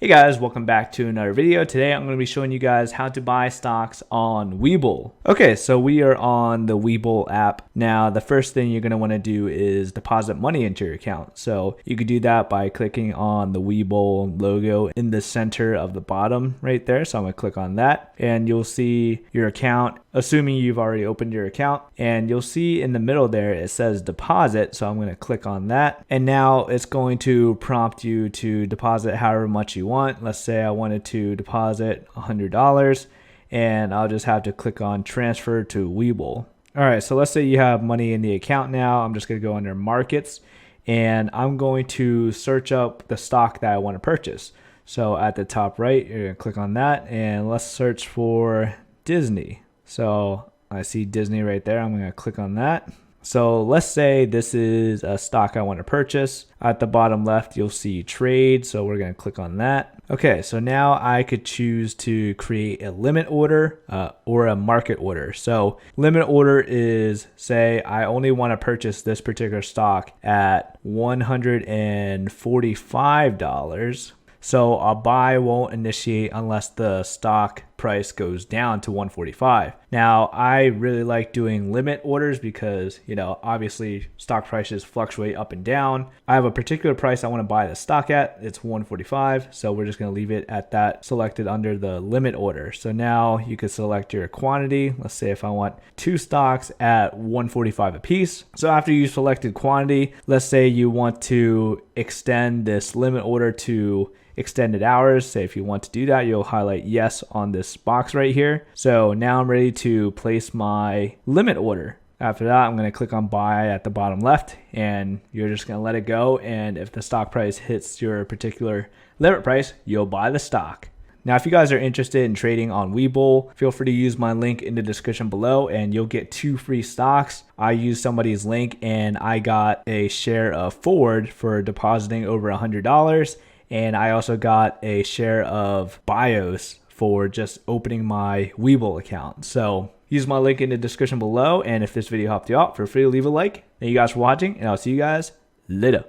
Hey guys, welcome back to another video. Today I'm going to be showing you guys how to buy stocks on WeBull. Okay, so we are on the WeBull app. Now, the first thing you're going to want to do is deposit money into your account. So you could do that by clicking on the WeBull logo in the center of the bottom right there. So I'm going to click on that and you'll see your account, assuming you've already opened your account. And you'll see in the middle there, it says deposit. So I'm going to click on that. And now it's going to prompt you to deposit however much you want. Let's say I wanted to deposit $100 and I'll just have to click on transfer to WeBull. All right, so let's say you have money in the account now. I'm just going to go under markets and I'm going to search up the stock that I want to purchase. So at the top right, you're going to click on that and let's search for Disney. So I see Disney right there. I'm going to click on that. So let's say this is a stock I want to purchase. At the bottom left, you'll see trade. So we're going to click on that. Okay, so now I could choose to create a limit order or a market order. So limit order is, say I only want to purchase this particular stock at $145. So a buy won't initiate unless the stock price goes down to 145. Now, I really like doing limit orders because, obviously stock prices fluctuate up and down. I have a particular price I want to buy the stock at. It's 145. So we're just going to leave it at that selected under the limit order. So now you could select your quantity. Let's say if I want 2 stocks at 145 a piece. So after you selected quantity, let's say you want to extend this limit order to extended hours. Say if you want to do that, you'll highlight yes on this box right here. So now I'm ready to place my limit order. After that, I'm going to click on buy at the bottom left and you're just going to let it go. And if the stock price hits your particular limit price, you'll buy the stock. Now, if you guys are interested in trading on WeBull, feel free to use my link in the description below and you'll get 2 free stocks. I used somebody's link and I got a share of Ford for depositing over $100. And I also got a share of BIOS for just opening my WeBull account. So use my link in the description below. And if this video helped you out, feel free to leave a like. Thank you guys for watching and I'll see you guys later.